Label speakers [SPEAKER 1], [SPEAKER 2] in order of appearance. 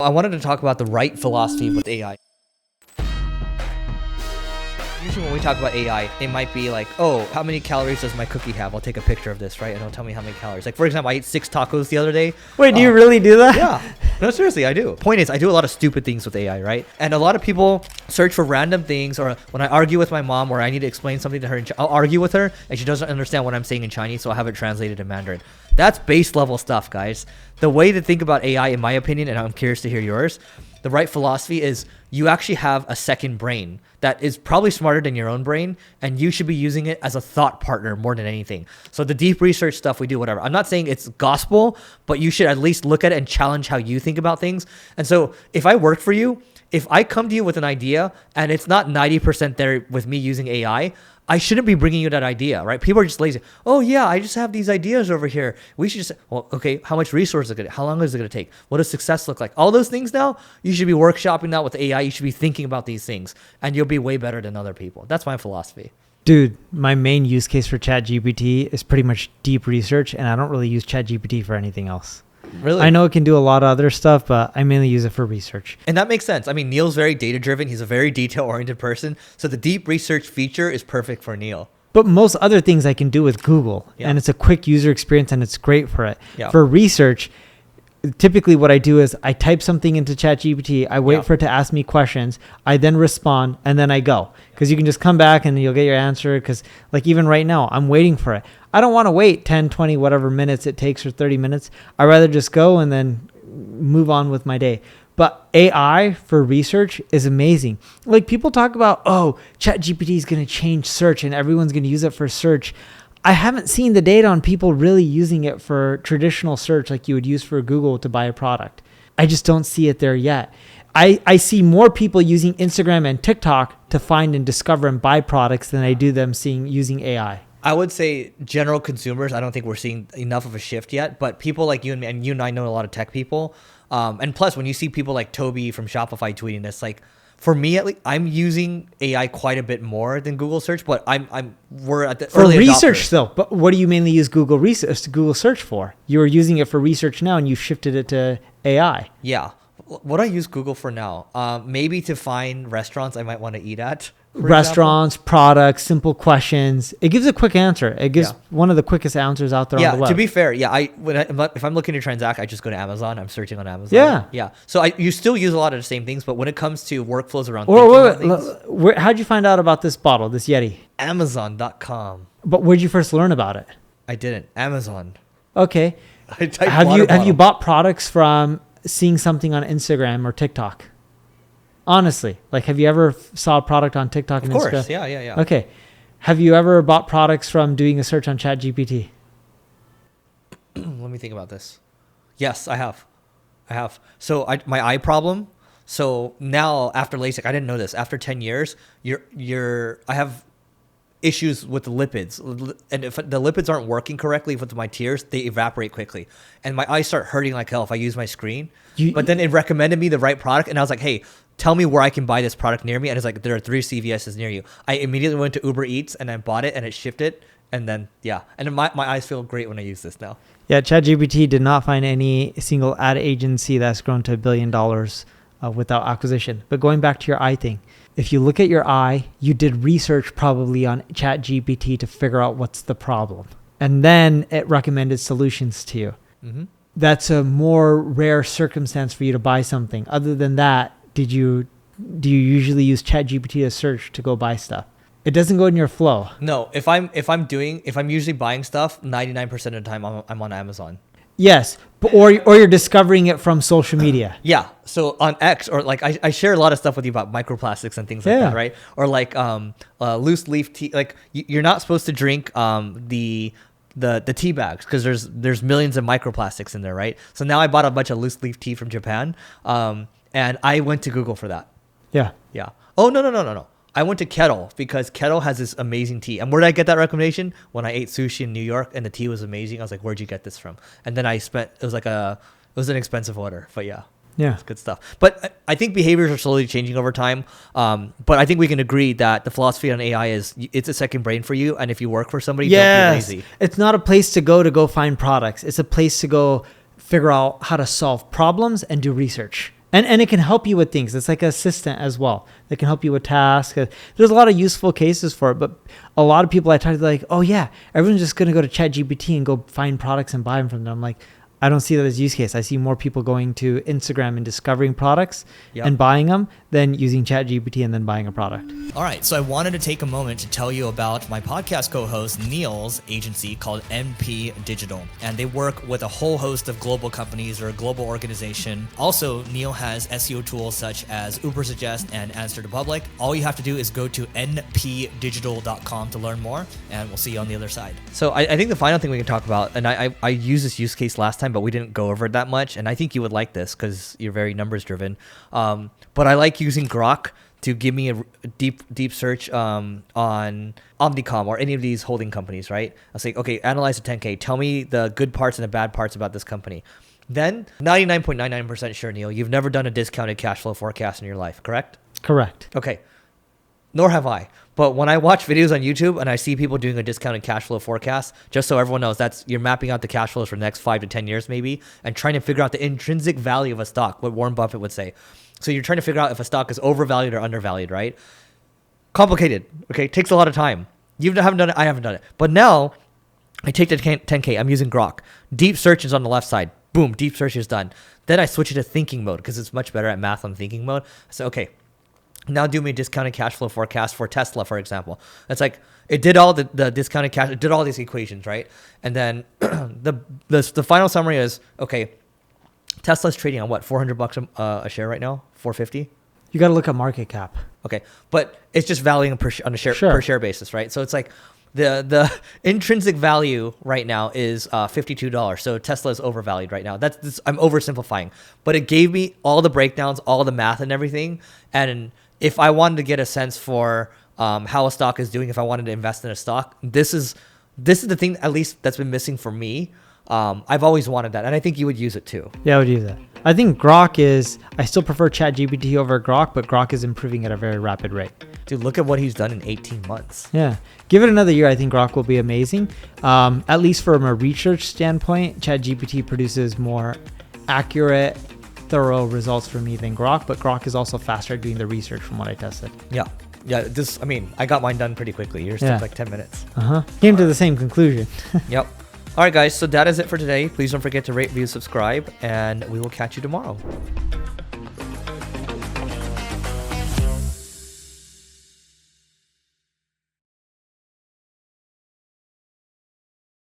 [SPEAKER 1] I wanted to talk about the right philosophy with AI. Usually when we talk about AI, it might be like, oh, how many calories does my cookie have? I'll take a picture of this, right? And it'll tell me how many calories. Like, for example, I ate 6 tacos the other day.
[SPEAKER 2] Wait, do you really do that?
[SPEAKER 1] Yeah. No, seriously, I do. Point is, I do a lot of stupid things with AI, right? And a lot of people search for random things, or when I argue with my mom or I need to explain something to her, I'll argue with her and she doesn't understand what I'm saying in Chinese, so I'll have it translated in Mandarin. That's base level stuff, guys. The way to think about AI, in my opinion, and I'm curious to hear yours, the right philosophy is you actually have a second brain that is probably smarter than your own brain, and you should be using it as a thought partner more than anything. So the deep research stuff we do, whatever. I'm not saying it's gospel, but you should at least look at it and challenge how you think about things. And so if I work for you, if I come to you with an idea and it's not 90% there with me using AI, I shouldn't be bringing you that idea, right? People are just lazy. Oh yeah, I just have these ideas over here. We should just, well, okay, how much resource is it going to, how long is it going to take? What does success look like? All those things now, you should be workshopping that with AI. You should be thinking about these things and you'll be way better than other people. That's my philosophy.
[SPEAKER 2] Dude, my main use case for ChatGPT is pretty much deep research, and I don't really use ChatGPT for anything else.
[SPEAKER 1] Really?
[SPEAKER 2] I know it can do a lot of other stuff, but I mainly use it for research.
[SPEAKER 1] And that makes sense. I mean, Neil's very data-driven. He's a very detail-oriented person. So the deep research feature is perfect for Neil.
[SPEAKER 2] But most other things I can do with Google, and it's a quick user experience, and it's great for it. Yeah. For research, typically what I do is I type something into ChatGPT, I wait for it to ask me questions, I then respond, and then I go. Because you can just come back and you'll get your answer. Because like even right now, I'm waiting for it. I don't want to wait 10, 20, whatever minutes it takes, or 30 minutes. I'd rather just go and then move on with my day. But AI for research is amazing. Like people talk about, oh, ChatGPT is going to change search and everyone's going to use it for search. I haven't seen the data on people really using it for traditional search like you would use for Google to buy a product. I just don't see it there yet. I see more people using Instagram and TikTok to find and discover and buy products than I do them using AI.
[SPEAKER 1] I would say general consumers, I don't think we're seeing enough of a shift yet, but people like you and me, and you and I know a lot of tech people. And plus, when you see people like Toby from Shopify tweeting this, like for me at least, I'm using AI quite a bit more than Google search, but we're at the early adopters.
[SPEAKER 2] For research though. But what do you mainly use Google search for? You're using it for research now and you've shifted it to AI.
[SPEAKER 1] Yeah. What I use Google for now, maybe to find restaurants I might want to eat at.
[SPEAKER 2] Restaurants, products, simple questions. It gives a quick answer. It gives one of the quickest answers out there on the web.
[SPEAKER 1] To be fair, if I'm looking to transact, I just go to Amazon. I'm searching on Amazon. Yeah. So you still use a lot of the same things, but when it comes to workflows around
[SPEAKER 2] how'd you find out about this bottle, this Yeti?
[SPEAKER 1] Amazon.com.
[SPEAKER 2] But where'd you first learn about it?
[SPEAKER 1] I didn't. Amazon.
[SPEAKER 2] Okay. Have you bought products from seeing something on Instagram or TikTok? Honestly, like, have you ever saw a product on TikTok and Instagram?
[SPEAKER 1] Of course, yeah.
[SPEAKER 2] Okay. Have you ever bought products from doing a search on ChatGPT?
[SPEAKER 1] Let me think about this. Yes, I have. So my eye problem. So now after LASIK, I didn't know this. After 10 years, I have issues with the lipids, and if the lipids aren't working correctly with my tears, they evaporate quickly, and my eyes start hurting like hell if I use my screen. But then it recommended me the right product, and I was like, hey, tell me where I can buy this product near me. And it's like, there are 3 CVS's near you. I immediately went to Uber Eats and I bought it, and it shipped it. And then, and then my eyes feel great when I use this now.
[SPEAKER 2] Yeah, ChatGPT did not find any single ad agency that's grown to $1 billion without acquisition. But going back to your eye thing, if you look at your eye, you did research probably on ChatGPT to figure out what's the problem. And then it recommended solutions to you. Mm-hmm. That's a more rare circumstance for you to buy something. Other than that, do you usually use ChatGPT to search to go buy stuff? It doesn't go in your flow.
[SPEAKER 1] No, if I'm usually buying stuff, 99% of the time I'm on Amazon.
[SPEAKER 2] Yes, or you're discovering it from social media.
[SPEAKER 1] Yeah, so on X, or like I share a lot of stuff with you about microplastics and things like that, right? Or like loose leaf tea. Like you're not supposed to drink the tea bags because there's millions of microplastics in there, right? So now I bought a bunch of loose leaf tea from Japan, and I went to Google for that.
[SPEAKER 2] Yeah.
[SPEAKER 1] Oh no. I went to Kettle because Kettle has this amazing tea. And where did I get that recommendation? When I ate sushi in New York and the tea was amazing. I was like, where'd you get this from? And then it was an expensive order, but yeah, it's good stuff. But I think behaviors are slowly changing over time. But I think we can agree that the philosophy on AI is it's a second brain for you. And if you work for somebody, don't be lazy.
[SPEAKER 2] It's not a place to go find products. It's a place to go figure out how to solve problems and do research. And it can help you with things. It's like an assistant as well. That can help you with tasks. There's a lot of useful cases for it, but a lot of people I talk to, like, oh yeah, everyone's just going to go to ChatGPT and go find products and buy them from them. I'm like, I don't see that as use case. I see more people going to Instagram and discovering products and buying them than using ChatGPT and then buying a product.
[SPEAKER 1] All right. So I wanted to take a moment to tell you about my podcast co-host Neil's agency called NP Digital. And they work with a whole host of global companies or a global organization. Also, Neil has SEO tools such as 𝗔𝗕𝗢𝗪 and Answer the Public. All you have to do is go to npdigital.com to learn more, and we'll see you on the other side. So I think the final thing we can talk about, and I used this use case last time, but we didn't go over it that much. And I think you would like this because you're very numbers driven. But I like using Grok to give me a deep search on Omnicom or any of these holding companies, right? I'll say, okay, analyze the 10K. Tell me the good parts and the bad parts about this company. Then 99.99% sure, Neil, you've never done a discounted cash flow forecast in your life, correct?
[SPEAKER 2] Correct.
[SPEAKER 1] Okay. Nor have I. But when I watch videos on YouTube and I see people doing a discounted cash flow forecast, just so everyone knows, that's you're mapping out the cash flows for the next 5 to 10 years maybe and trying to figure out the intrinsic value of a stock, what Warren Buffett would say. So you're trying to figure out if a stock is overvalued or undervalued, right? Complicated, okay? Takes a lot of time. You haven't done it, I haven't done it. But now I take the 10K, I'm using Grok. Deep search is on the left side. Boom, deep search is done. Then I switch it to thinking mode because it's much better at math on thinking mode. So, okay. Now do me a discounted cash flow forecast for Tesla, for example. It's like it did all the discounted cash, it did all these equations, right? And then the final summary is, okay, Tesla's trading on what, $400 a share right now? $450?
[SPEAKER 2] You got to look at market cap.
[SPEAKER 1] Okay, but it's just valuing on a share per share basis, right? So it's like the intrinsic value right now is $52. So Tesla is overvalued right now. I'm oversimplifying, but it gave me all the breakdowns, all the math and everything. And if I wanted to get a sense for how a stock is doing, if I wanted to invest in a stock, this is the thing at least that's been missing for me. I've always wanted that, and I think you would use it too.
[SPEAKER 2] Yeah, I would use that. I think Grok I still prefer ChatGPT over Grok, but Grok is improving at a very rapid rate.
[SPEAKER 1] Dude, look at what he's done in 18 months.
[SPEAKER 2] Yeah. Give it another year. I think Grok will be amazing. At least from a research standpoint, ChatGPT produces more accurate, thorough results for me than Grok, but Grok is also faster at doing the research from what I tested.
[SPEAKER 1] Yeah. I got mine done pretty quickly. Yours took like 10 minutes.
[SPEAKER 2] Came to the same conclusion.
[SPEAKER 1] Yep. All right, guys. So that is it for today. Please don't forget to rate, review, subscribe, and we will catch you tomorrow.